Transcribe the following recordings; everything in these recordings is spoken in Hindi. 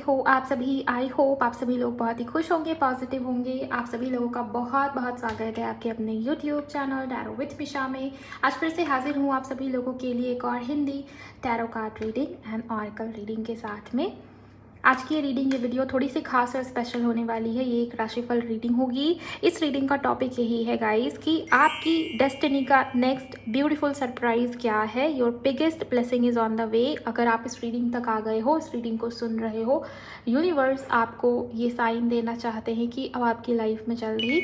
हो आप सभी। आई होप आप सभी लोग बहुत ही खुश होंगे, पॉजिटिव होंगे। आप सभी लोगों का बहुत बहुत स्वागत है आपके अपने यूट्यूब चैनल टैरो विथ मिशा में। आज फिर से हाजिर हूँ आप सभी लोगों के लिए एक और Hindi tarot card reading and oracle reading के साथ में। आज की ये रीडिंग, ये वीडियो थोड़ी सी खास और स्पेशल होने वाली है। ये एक राशिफल रीडिंग होगी। इस रीडिंग का टॉपिक यही है गाइस कि आपकी डेस्टिनी का नेक्स्ट ब्यूटीफुल सरप्राइज क्या है। Your biggest blessing is on the way. अगर आप इस रीडिंग तक आ गए हो, इस रीडिंग को सुन रहे हो, यूनिवर्स आपको ये साइन देना चाहते हैं कि अब आपकी लाइफ में चल रही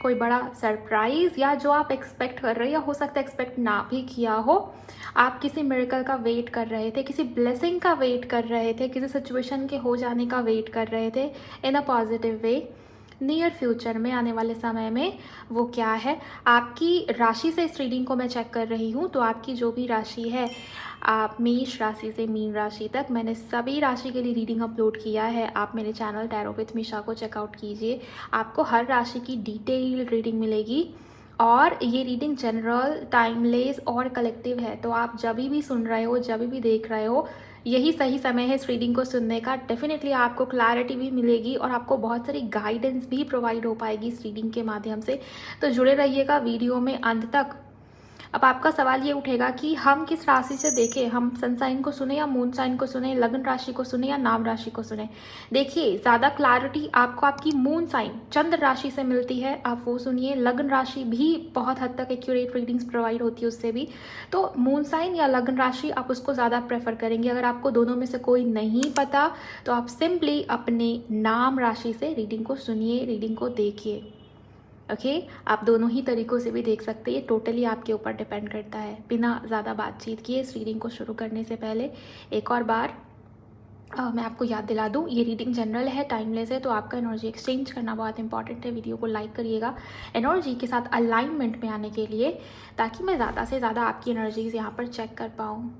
कोई बड़ा सरप्राइज, या जो आप एक्सपेक्ट कर रहे हो, या हो सकता है एक्सपेक्ट ना भी किया हो, आप किसी मिरेकल का वेट कर रहे थे, किसी ब्लेसिंग का वेट कर रहे थे, किसी सिचुएशन के हो जाने का वेट कर रहे थे in a positive way, near future में, आने वाले समय में, वो क्या है। आपकी राशि से इस रीडिंग को मैं चेक कर रही हूँ, तो आपकी जो भी राशि है, आप मेष राशि से मीन राशि तक, मैंने सभी राशि के लिए रीडिंग अपलोड किया है। आप मेरे चैनल टैरो विथ मिशा को चेकआउट कीजिए, आपको हर राशि की डिटेल रीडिंग मिलेगी। और ये रीडिंग जनरल, टाइमलेस और कलेक्टिव है, तो आप जब भी सुन रहे हो, जब भी देख रहे हो, यही सही समय है इस रीडिंग को सुनने का। डेफिनेटली आपको क्लैरिटी भी मिलेगी और आपको बहुत सारी गाइडेंस भी प्रोवाइड हो पाएगी इस रीडिंग के माध्यम से। तो जुड़े रहिएगा वीडियो में अंत तक। अब आपका सवाल ये उठेगा कि हम किस राशि से देखें, हम सन साइन को सुने या मून साइन को सुने, लग्न राशि को सुने या नाम राशि को सुने। देखिए, ज़्यादा क्लैरिटी आपको आपकी मून साइन चंद्र राशि से मिलती है, आप वो सुनिए। लग्न राशि भी बहुत हद तक एक्यूरेट रीडिंग्स प्रोवाइड होती है उससे भी। तो मून साइन या लग्न राशि, आप उसको ज़्यादा प्रेफर करेंगे। अगर आपको दोनों में से कोई नहीं पता, तो आप सिंपली अपने नाम राशि से रीडिंग को सुनिए, रीडिंग को देखिए। ओके, आप दोनों ही तरीक़ों से भी देख सकते हैं, ये टोटली आपके ऊपर डिपेंड करता है। बिना ज़्यादा बातचीत किए इस रीडिंग को शुरू करने से पहले एक और बार मैं आपको याद दिला दूँ, ये रीडिंग जनरल है, टाइमलेस है, तो आपका एनर्जी एक्सचेंज करना बहुत इंपॉर्टेंट है। वीडियो को लाइक करिएगा एनर्जी के साथ अलाइनमेंट में आने के लिए, ताकि मैं ज़्यादा से ज़्यादा आपकी एनर्जीज यहाँ पर चेक कर पाऊँ।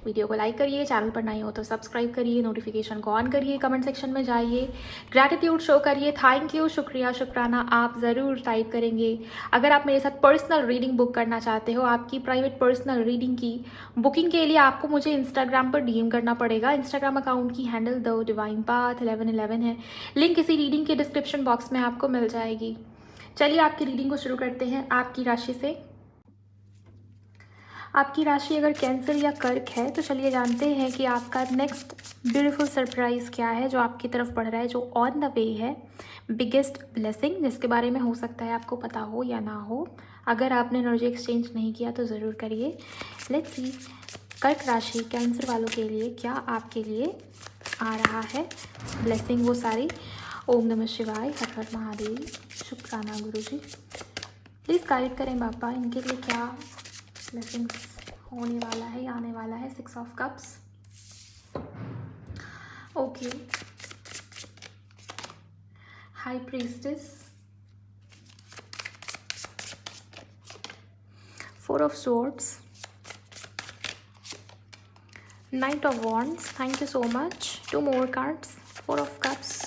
वीडियो को लाइक करिए, चैनल पर नए हो तो सब्सक्राइब करिए, नोटिफिकेशन को ऑन करिए, कमेंट सेक्शन में जाइए, ग्रैटिट्यूड शो करिए, थैंक यू, शुक्रिया, शुक्राना आप ज़रूर टाइप करेंगे। अगर आप मेरे साथ पर्सनल रीडिंग बुक करना चाहते हो, आपकी प्राइवेट पर्सनल रीडिंग की बुकिंग के लिए आपको मुझे इंस्टाग्राम पर डीएम करना पड़ेगा। इंस्टाग्राम अकाउंट की हैंडल द डिवाइन पाथ 1111 है। लिंक इसी रीडिंग के डिस्क्रिप्शन बॉक्स में आपको मिल जाएगी। चलिए आपकी रीडिंग को शुरू करते हैं आपकी राशि से। आपकी राशि अगर कैंसर या कर्क है, तो चलिए जानते हैं कि आपका नेक्स्ट ब्यूटीफुल सरप्राइज क्या है जो आपकी तरफ बढ़ रहा है, जो ऑन द वे है। बिगेस्ट ब्लेसिंग, जिसके बारे में हो सकता है आपको पता हो या ना हो। अगर आपने एनर्जी एक्सचेंज नहीं किया तो ज़रूर करिए। लेट्स सी, कर्क राशि कैंसर वालों के लिए क्या आपके लिए आ रहा है ब्लेसिंग, वो सारी। ओम नमः शिवाय, हर हर महादेव, शुक्राना गुरुजी। प्लीज़ गाइड करें बापा, इनके लिए क्या ब्लेसिंग्स होने वाला है, आने वाला है। 6 of cups, okay, high priestess, 4 of swords, night of wands, thank you so much. 2 more cards, 4 of cups,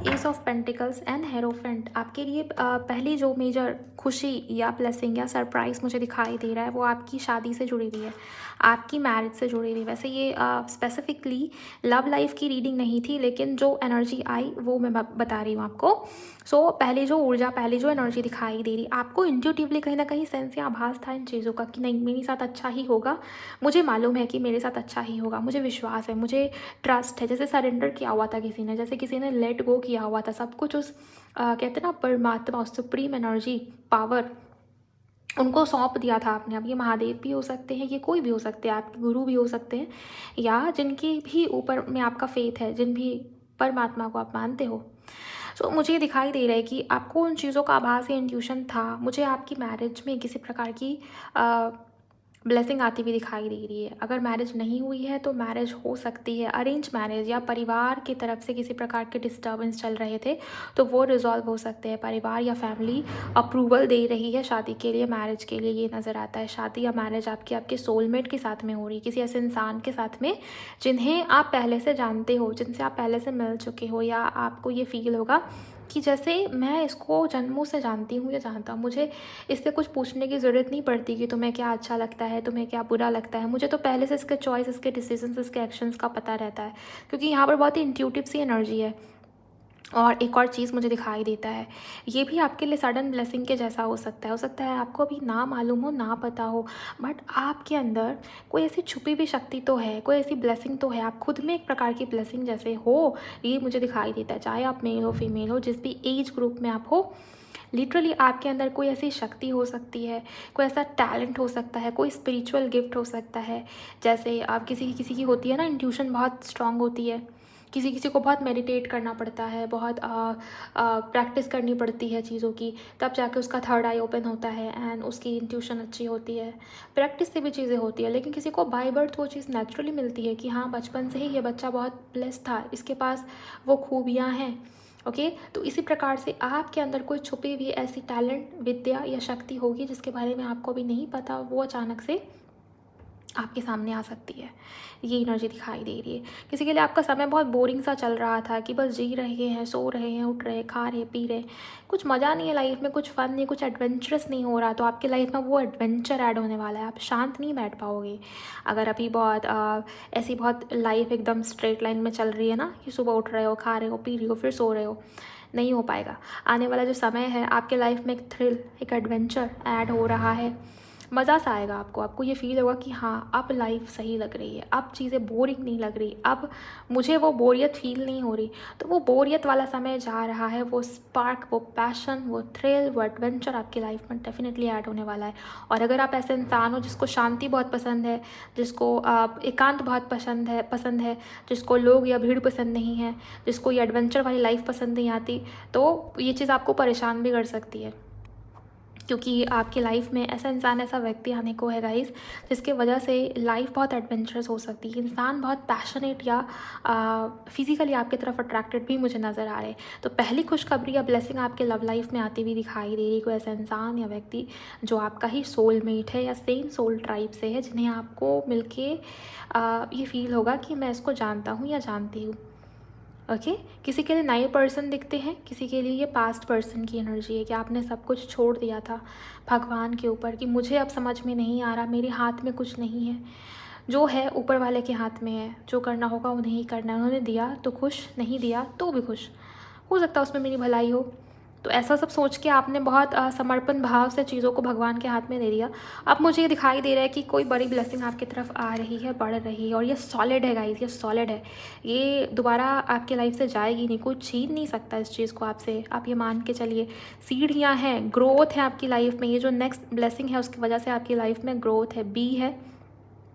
S of pentacles and hierophant. आपके लिए पहली जो मेजर खुशी या ब्लेसिंग या सरप्राइज मुझे दिखाई दे रहा है, वो आपकी शादी से जुड़ी हुई है, आपकी मैरिज से जुड़ी हुई। वैसे ये स्पेसिफिकली लव लाइफ की रीडिंग नहीं थी, लेकिन जो एनर्जी आई वो मैं बता रही हूँ आपको। सो पहले जो ऊर्जा, पहले जो एनर्जी दिखाई दे रही, आपको इंट्यूटिवली कहीं ना कहीं सेंस या आभास था इन चीज़ों का कि नहीं, मेरे साथ अच्छा ही होगा, मुझे मालूम है कि मेरे साथ अच्छा ही होगा, मुझे विश्वास है, मुझे ट्रस्ट है। जैसे सरेंडर किया हुआ था किसी ने, जैसे किसी ने लेट गो किया हुआ था सब कुछ उस कहते हैं ना, परमात्मा, सुप्रीम एनर्जी, पावर, उनको सौंप दिया था आपने। अब ये महादेव भी हो सकते हैं, ये कोई भी हो सकते हैं, आपके गुरु भी हो सकते हैं, या जिनके भी ऊपर में आपका फेथ है, जिन भी परमात्मा को आप मानते हो। सो मुझे दिखाई दे रहा है कि आपको उन चीज़ों का आभास या इंट्यूशन था। मुझे आपकी मैरिज में किसी प्रकार की ब्लेसिंग आती हुई दिखाई दे रही है। अगर मैरिज नहीं हुई है तो मैरिज हो सकती है, अरेंज मैरिज, या परिवार की तरफ से किसी प्रकार के डिस्टर्बेंस चल रहे थे तो वो रिजॉल्व हो सकते हैं। परिवार या फैमिली अप्रूवल दे रही है शादी के लिए, मैरिज के लिए, ये नज़र आता है। शादी या मैरिज आपकी आपके सोलमेट के साथ में हो रही है, किसी ऐसे इंसान के साथ में जिन्हें आप पहले से जानते हो, जिनसे आप पहले से मिल चुके हो, या आपको ये फील होगा कि जैसे मैं इसको जन्मों से जानती हूँ या जानता हूँ, मुझे इससे कुछ पूछने की ज़रूरत नहीं पड़ती कि तुम्हें क्या अच्छा लगता है, तुम्हें क्या बुरा लगता है। मुझे तो पहले से इसके चॉइस, इसके डिसीजंस, इसके एक्शंस का पता रहता है, क्योंकि यहाँ पर बहुत ही इंट्यूटिव सी एनर्जी है। और एक और चीज़ मुझे दिखाई देता है, ये भी आपके लिए सडन ब्लेसिंग के जैसा हो सकता है आपको अभी ना मालूम हो, ना पता हो, बट आपके अंदर कोई ऐसी छुपी हुई शक्ति तो है, कोई ऐसी ब्लेसिंग तो है, आप खुद में एक प्रकार की ब्लेसिंग जैसे हो, ये मुझे दिखाई देता है। चाहे आप मेल हो, फीमेल हो, जिस भी एज ग्रुप में आप हो, लिटरली आपके अंदर कोई ऐसी शक्ति हो सकती है, कोई ऐसा टैलेंट हो सकता है, कोई स्पिरिचुअल गिफ्ट हो सकता है। जैसे आप किसी की होती है ना, इंट्यूशन बहुत स्ट्रांग होती है, किसी किसी को बहुत मेडिटेट करना पड़ता है, बहुत प्रैक्टिस करनी पड़ती है चीज़ों की, तब जाके उसका थर्ड आई ओपन होता है एंड उसकी इंट्यूशन अच्छी होती है। प्रैक्टिस से भी चीज़ें होती है, लेकिन किसी को बाय बर्थ वो चीज़ नेचुरली मिलती है कि हाँ, बचपन से ही ये बच्चा बहुत ब्लेस्ड था, इसके पास वो खूबियाँ हैं। ओके, तो इसी प्रकार से आपके अंदर कोई छुपी हुई ऐसी टैलेंट, विद्या या शक्ति होगी जिसके बारे में आपको अभी नहीं पता, वो अचानक से आपके सामने आ सकती है। ये एनर्जी दिखाई दे रही है। किसी के लिए आपका समय बहुत बोरिंग सा चल रहा था कि बस जी रहे हैं, सो रहे हैं, उठ रहे हैं, खा रहे, पी रहे, कुछ मज़ा नहीं है लाइफ में, कुछ फ़न नहीं, कुछ एडवेंचरस नहीं हो रहा, तो आपकी लाइफ में वो एडवेंचर ऐड होने वाला है। आप शांत नहीं बैठ पाओगे अगर अभी बहुत ऐसी बहुत लाइफ एकदम स्ट्रेट लाइन में चल रही है ना, कि सुबह उठ रहे हो, खा रहे हो, पी रहे हो, फिर सो रहे हो, नहीं हो पाएगा। आने वाला जो समय है आपके लाइफ में एक थ्रिल, एक एडवेंचर ऐड हो रहा है, मज़ा सा आएगा आपको ये फील होगा कि हाँ, अब लाइफ सही लग रही है, अब चीज़ें बोरिंग नहीं लग रही, अब मुझे वो बोरियत फील नहीं हो रही। तो वो बोरियत वाला समय जा रहा है, वो स्पार्क, वो पैशन, वो थ्रिल, वो एडवेंचर आपकी लाइफ में डेफिनेटली ऐड होने वाला है। और अगर आप ऐसे इंसान हो जिसको शांति बहुत पसंद है, जिसको एकांत बहुत पसंद है, जिसको लोग या भीड़ पसंद नहीं है, जिसको ये एडवेंचर वाली लाइफ पसंद नहीं आती, तो ये चीज़ आपको परेशान भी कर सकती है, क्योंकि आपकी लाइफ में ऐसा इंसान, ऐसा व्यक्ति आने को है गाइस, जिसके वजह से लाइफ बहुत एडवेंचरस हो सकती है। इंसान बहुत पैशनेट या फिजिकली आपकी तरफ अट्रैक्टेड भी मुझे नज़र आ रहे हैं। तो पहली खुशखबरी या ब्लेसिंग आपके लव लाइफ में आती हुई दिखाई दे रही, कोई ऐसा इंसान या व्यक्ति जो आपका ही सोलमेट है या सेम सोल ट्राइब से है, जिन्हें आपको मिलके ये फील होगा कि मैं इसको जानता हूँ या जानती हूँ। ओके, किसी के लिए नए पर्सन दिखते हैं, किसी के लिए ये पास्ट पर्सन की एनर्जी है कि आपने सब कुछ छोड़ दिया था भगवान के ऊपर, कि मुझे अब समझ में नहीं आ रहा, मेरे हाथ में कुछ नहीं है, जो है ऊपर वाले के हाथ में है, जो करना होगा उन्हें ही करना है। उन्होंने दिया तो खुश, नहीं दिया तो भी खुश, हो सकता है उसमें मेरी भलाई हो। तो ऐसा सब सोच के आपने बहुत समर्पण भाव से चीज़ों को भगवान के हाथ में दे दिया। अब मुझे ये दिखाई दे रहा है कि कोई बड़ी ब्लेसिंग आपकी तरफ आ रही है, बढ़ रही है, और ये सॉलिड है गाइस, ये सॉलिड है, ये दोबारा आपके लाइफ से जाएगी नहीं, कोई छीन नहीं सकता इस चीज़ को आपसे, आप ये मान के चलिए। सीढ़ियाँ हैं, ग्रोथ है आपकी लाइफ में, ये जो नेक्स्ट ब्लेसिंग है उसकी वजह से आपकी लाइफ में ग्रोथ है, बी है,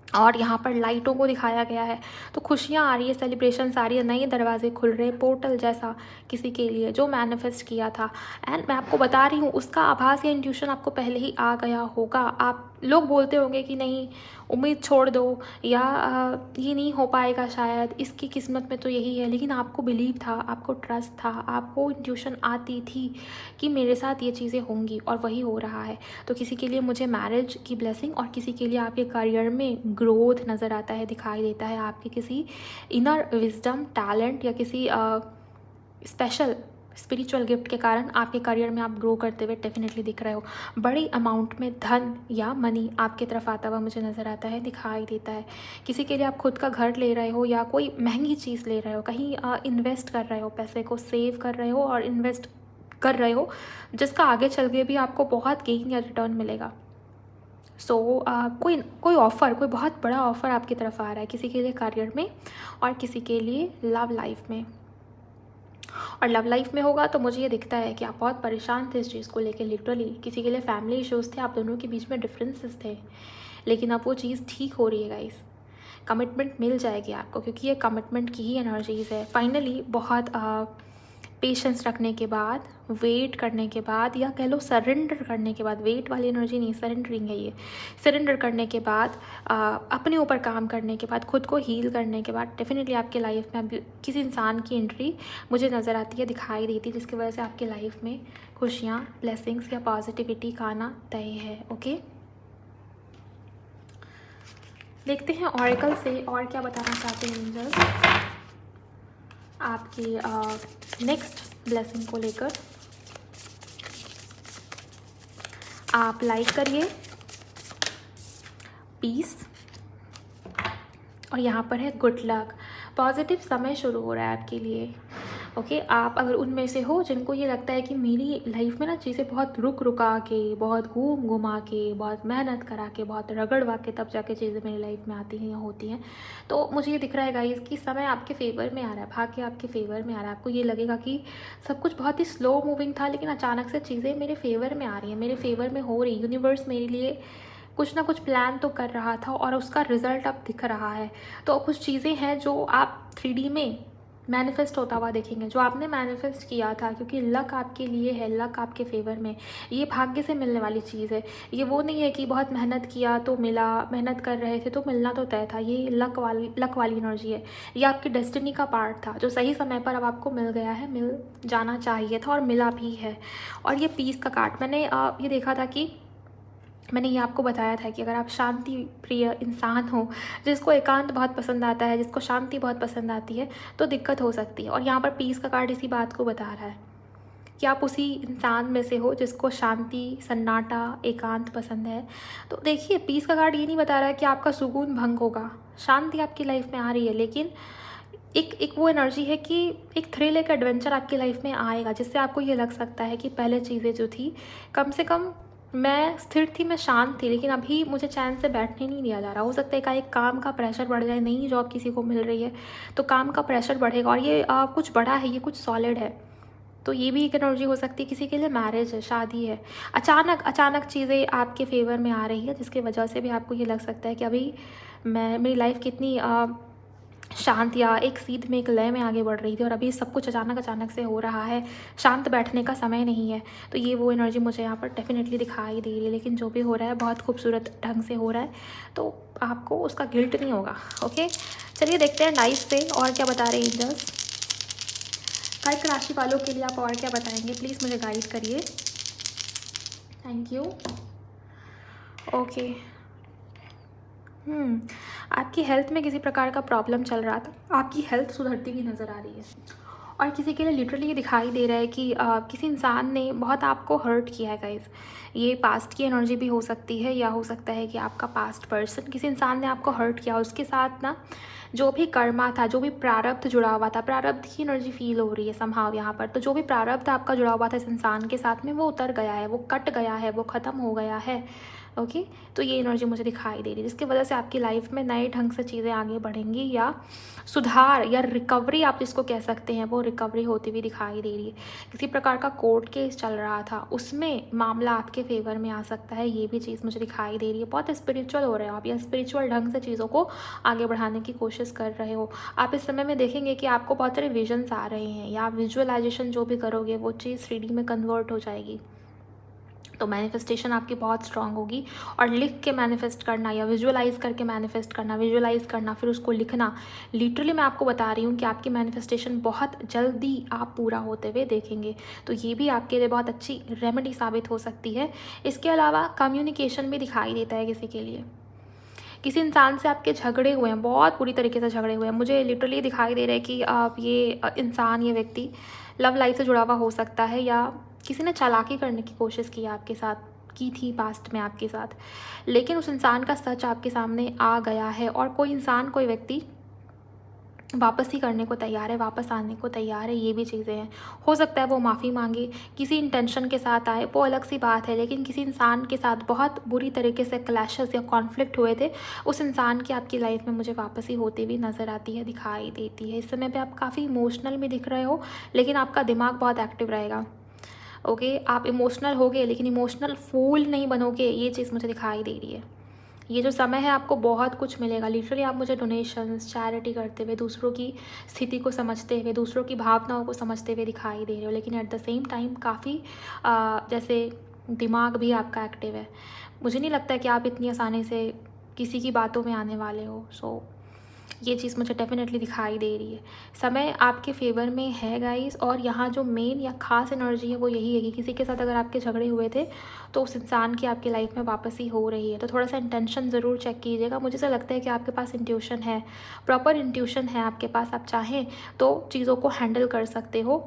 और यहाँ पर लाइटों को दिखाया गया है, तो खुशियाँ आ रही है, सेलिब्रेशंस आ रही है, नए दरवाजे खुल रहे हैं, पोर्टल जैसा किसी के लिए जो मैनिफेस्ट किया था। एंड मैं आपको बता रही हूँ, उसका आभास या इंट्यूशन आपको पहले ही आ गया होगा। आप लोग बोलते होंगे कि नहीं, उम्मीद छोड़ दो, या ये नहीं हो पाएगा शायद, इसकी किस्मत में तो यही है, लेकिन आपको बिलीव था, आपको ट्रस्ट था, आपको इंट्यूशन आती थी कि मेरे साथ ये चीज़ें होंगी, और वही हो रहा है। तो किसी के लिए मुझे मैरिज की ब्लेसिंग, और किसी के लिए आपके करियर में ग्रोथ नज़र आता है, दिखाई देता है, आपके किसी इनर विजडम, टैलेंट या किसी स्पेशल स्पिरिचुअल गिफ्ट के कारण आपके करियर में आप ग्रो करते हुए डेफिनेटली दिख रहे हो। बड़ी अमाउंट में धन या मनी आपके तरफ आता हुआ मुझे नज़र आता है, दिखाई देता है। किसी के लिए आप खुद का घर ले रहे हो, या कोई महंगी चीज़ ले रहे हो, कहीं इन्वेस्ट कर रहे हो, पैसे को सेव कर रहे हो और इन्वेस्ट कर रहे हो, जिसका आगे चल के भी आपको बहुत गेन या रिटर्न मिलेगा। कोई ऑफ़र, कोई बहुत बड़ा ऑफ़र आपकी तरफ आ रहा है, किसी के लिए करियर में और किसी के लिए लव लाइफ में। और लव लाइफ में होगा तो मुझे ये दिखता है कि आप बहुत परेशान थे इस चीज़ को लेकर, लिटरली किसी के लिए फैमिली इश्यूज़ थे, आप दोनों के बीच में डिफरेंसेस थे, लेकिन अब वो चीज़ ठीक हो रही है गाइस। कमिटमेंट मिल जाएगी आपको, क्योंकि ये कमिटमेंट की ही एनर्जीज़ है। फाइनली बहुत पेशेंस रखने के बाद, वेट करने के बाद, या कह लो सरेंडर करने के बाद, वेट वाली एनर्जी नहीं, सरेंडरिंग है ये, सरेंडर करने के बाद, अपने ऊपर काम करने के बाद, खुद को हील करने के बाद, डेफिनेटली आपके लाइफ में अब किसी इंसान की एंट्री मुझे नज़र आती है, दिखाई देती है, जिसकी वजह से आपके लाइफ में खुशियाँ, ब्लेसिंग्स या पॉजिटिविटी का आना तय है। ओके, देखते हैं ऑरेकल से और क्या बताना चाहते हैं एंजल्स आपके नेक्स्ट ब्लेसिंग को लेकर। आप लाइक करिए पीस, और यहाँ पर है गुड लक। पॉजिटिव समय शुरू हो रहा है आपके लिए। ओके, आप अगर उनमें से हो जिनको ये लगता है कि मेरी लाइफ में ना चीज़ें बहुत रुका के, बहुत घुमा के, बहुत मेहनत करा के, बहुत रगड़वा के तब जाके चीज़ें मेरी लाइफ में आती हैं या होती हैं, तो मुझे ये दिख रहा है गाइस कि समय आपके फेवर में आ रहा है, भाग्य आपके फेवर में आ रहा है। आपको ये लगेगा कि सब कुछ बहुत ही स्लो मूविंग था, लेकिन अचानक से चीज़ें मेरे फेवर में आ रही हैं, मेरे फेवर में हो रही। यूनिवर्स मेरे लिए कुछ ना कुछ प्लान तो कर रहा था और उसका रिजल्ट अब दिख रहा है। तो कुछ चीज़ें हैं जो आप 3D में मैनिफेस्ट होता हुआ देखेंगे, जो आपने मैनिफेस्ट किया था, क्योंकि लक आपके लिए है, लक आपके फेवर में। ये भाग्य से मिलने वाली चीज़ है। ये वो नहीं है कि बहुत मेहनत किया तो मिला, मेहनत कर रहे थे तो मिलना तो तय था। ये लक वाली एनर्जी है। ये आपकी डेस्टिनी का पार्ट था जो सही समय पर अब आपको मिल गया है, मिल जाना चाहिए था और मिला भी है। और ये पीस का कार्ड, मैंने ये देखा था कि मैंने ये आपको बताया था कि अगर आप शांति प्रिय इंसान हो, जिसको एकांत बहुत पसंद आता है, जिसको शांति बहुत पसंद आती है, तो दिक्कत हो सकती है। और यहाँ पर पीस का कार्ड इसी बात को बता रहा है कि आप उसी इंसान में से हो जिसको शांति, सन्नाटा, एकांत पसंद है। तो देखिए, पीस का कार्ड ये नहीं बता रहा है कि आपका सुकून भंग होगा। शांति आपकी लाइफ में आ रही है, लेकिन एक वो एनर्जी है कि एक थ्रिल, एक एडवेंचर आपकी लाइफ में आएगा, जिससे आपको ये लग सकता है कि पहले चीज़ें जो थी, कम से कम मैं स्थिर थी, मैं शांत थी, लेकिन अभी मुझे चैन से बैठने नहीं दिया जा रहा। हो सकता है का एक काम का प्रेशर बढ़ जाए, नई जॉब किसी को मिल रही है तो काम का प्रेशर बढ़ेगा, और ये कुछ बड़ा है, ये कुछ सॉलिड है। तो ये भी एक एनर्जी हो सकती है। किसी के लिए मैरिज है, शादी है, अचानक चीज़ें आपके फेवर में आ रही है, जिसकी वजह से भी आपको ये लग सकता है कि अभी मेरी लाइफ कितनी शांत या एक सीध में, एक लय में आगे बढ़ रही थी, और अभी सब कुछ अचानक से हो रहा है। शांत बैठने का समय नहीं है। तो ये वो एनर्जी मुझे यहाँ पर डेफिनेटली दिखाई दे रही है। लेकिन जो भी हो रहा है बहुत खूबसूरत ढंग से हो रहा है, तो आपको उसका गिल्ट नहीं होगा। ओके, चलिए देखते हैं लाइफ से और क्या बता रहे हैं एंजल्स। कर्क राशि वालों के लिए आप और क्या बताएंगे, प्लीज़ मुझे गाइड करिए। Thank you. ओके, आपकी हेल्थ में किसी प्रकार का प्रॉब्लम चल रहा था, आपकी हेल्थ सुधरती हुई नज़र आ रही है। और किसी के लिए लिटरली ये दिखाई दे रहा है कि किसी इंसान ने बहुत आपको हर्ट किया है गाइस। ये पास्ट की एनर्जी भी हो सकती है, या हो सकता है कि आपका पास्ट पर्सन, किसी इंसान ने आपको हर्ट किया, उसके साथ ना जो भी कर्मा था, जो भी प्रारब्ध जुड़ा हुआ था, प्रारब्ध की एनर्जी फील हो रही है समहाव यहाँ पर। तो जो भी प्रारब्ध आपका जुड़ा हुआ था इस इंसान के साथ में, वो उतर गया है, वो कट गया है, वो ख़त्म हो गया है। ओके, तो ये एनर्जी मुझे दिखाई दे रही है, जिसकी वजह से आपकी लाइफ में नए ढंग से चीज़ें आगे बढ़ेंगी, या सुधार या रिकवरी आप जिसको कह सकते हैं, वो रिकवरी होती हुई दिखाई दे रही है। किसी प्रकार का कोर्ट केस चल रहा था, उसमें मामला आपके फेवर में आ सकता है, ये भी चीज़ मुझे दिखाई दे रही है। बहुत स्पिरिचुअल हो रहे हो आप, या स्पिरिचुअल ढंग से चीज़ों को आगे बढ़ाने की कोशिश कर रहे हो। आप इस समय में देखेंगे कि आपको बहुत सारे विजन्स आ रहे हैं, या विजुअलाइजेशन जो भी करोगे वो चीज़ 3D में कन्वर्ट हो जाएगी। तो मैनिफेस्टेशन आपकी बहुत स्ट्रांग होगी। और लिख के मैनिफेस्ट करना, या विजुअलाइज करके मैनिफेस्ट करना, विजुअलाइज करना फिर उसको लिखना, लिटरली मैं आपको बता रही हूँ कि आपकी मैनिफेस्टेशन बहुत जल्दी आप पूरा होते हुए देखेंगे। तो ये भी आपके लिए बहुत अच्छी रेमेडी साबित हो सकती है। इसके अलावा कम्युनिकेशन भी दिखाई देता है किसी के लिए। किसी इंसान से आपके झगड़े हुए हैं, बहुत बुरी तरीके से झगड़े हुए हैं। मुझे लिटरली दिखाई दे रहा है कि आप ये इंसान, ये व्यक्ति लव लाइफ से जुड़ा हुआ हो सकता है, या किसी ने चालाकी करने की कोशिश की आपके साथ, की थी पास्ट में आपके साथ, लेकिन उस इंसान का सच आपके सामने आ गया है, और कोई इंसान, कोई व्यक्ति वापस ही करने को तैयार है, वापस आने को तैयार है। ये भी चीज़ें हैं। हो सकता है वो माफ़ी मांगे, किसी इंटेंशन के साथ आए, वो अलग सी बात है, लेकिन किसी इंसान के साथ बहुत बुरी तरीके से क्लैशेस या कॉन्फ्लिक्ट हुए थे, उस इंसान की आपकी लाइफ में मुझे वापसी होती हुई नज़र आती है, दिखाई देती है। इस समय पे आप काफ़ी इमोशनल भी दिख रहे हो, लेकिन आपका दिमाग बहुत एक्टिव रहेगा। ओके, आप इमोशनल होगे, लेकिन इमोशनल फूल नहीं बनोगे, ये चीज़ मुझे दिखाई दे रही है। ये जो समय है आपको बहुत कुछ मिलेगा। लिटरली आप मुझे डोनेशंस, चैरिटी करते हुए, दूसरों की स्थिति को समझते हुए, दूसरों की भावनाओं को समझते हुए दिखाई दे रहे हो, लेकिन एट द सेम टाइम काफ़ी जैसे दिमाग भी आपका एक्टिव है। मुझे नहीं लगता कि आप इतनी आसानी से किसी की बातों में आने वाले हो। सो ये चीज़ मुझे डेफिनेटली दिखाई दे रही है। समय आपके फेवर में है गाइस। और यहाँ जो मेन या ख़ास एनर्जी है वो यही है कि किसी के साथ अगर आपके झगड़े हुए थे, तो उस इंसान की आपकी लाइफ में वापसी हो रही है। तो थोड़ा सा इंटेंशन ज़रूर चेक कीजिएगा। मुझे ऐसा लगता है कि आपके पास इंट्यूशन है, प्रॉपर इंट्यूशन है आपके पास। आप चाहें तो चीज़ों को हैंडल कर सकते हो।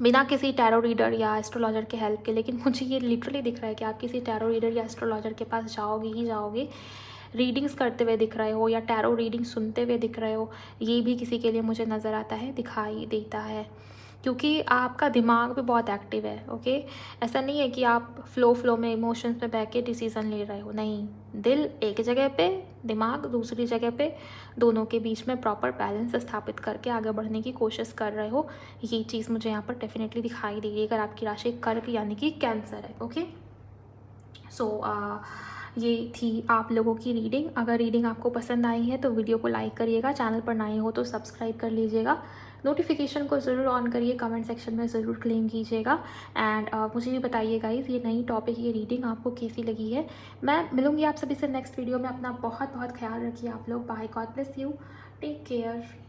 बिना किसी टैरो रीडर या एस्ट्रोलॉजर के हेल्प के। लेकिन मुझे ये लिटरली दिख रहा है कि आप किसी टैरो रीडर या एस्ट्रोलॉजर के पास जाओगे ही जाओगे, रीडिंग्स करते हुए दिख रहे हो या टैरो रीडिंग सुनते हुए दिख रहे हो, ये भी किसी के लिए मुझे नज़र आता है, दिखाई देता है। क्योंकि आपका दिमाग भी बहुत एक्टिव है। ओके, ऐसा नहीं है कि आप फ्लो में इमोशंस में बह के डिसीज़न ले रहे हो, नहीं। दिल एक जगह पे, दिमाग दूसरी जगह पे, दोनों के बीच में प्रॉपर बैलेंस स्थापित करके आगे बढ़ने की कोशिश कर रहे हो। ये चीज़ मुझे यहाँ पर डेफिनेटली दिखाई दे रही है अगर आपकी राशि कर्क यानी कि कैंसर है। ओके, सो ये थी आप लोगों की रीडिंग। अगर रीडिंग आपको पसंद आई है तो वीडियो को लाइक करिएगा, चैनल पर नए हो तो सब्सक्राइब कर लीजिएगा, नोटिफिकेशन को ज़रूर ऑन करिए, कमेंट सेक्शन में ज़रूर क्लेम कीजिएगा। एंड मुझे भी बताइए गाइस ये नई टॉपिक, ये रीडिंग आपको कैसी लगी है। मैं मिलूँगी आप सभी से नेक्स्ट वीडियो में। अपना बहुत बहुत ख्याल रखिए आप लोग। Bye, God bless you, take care.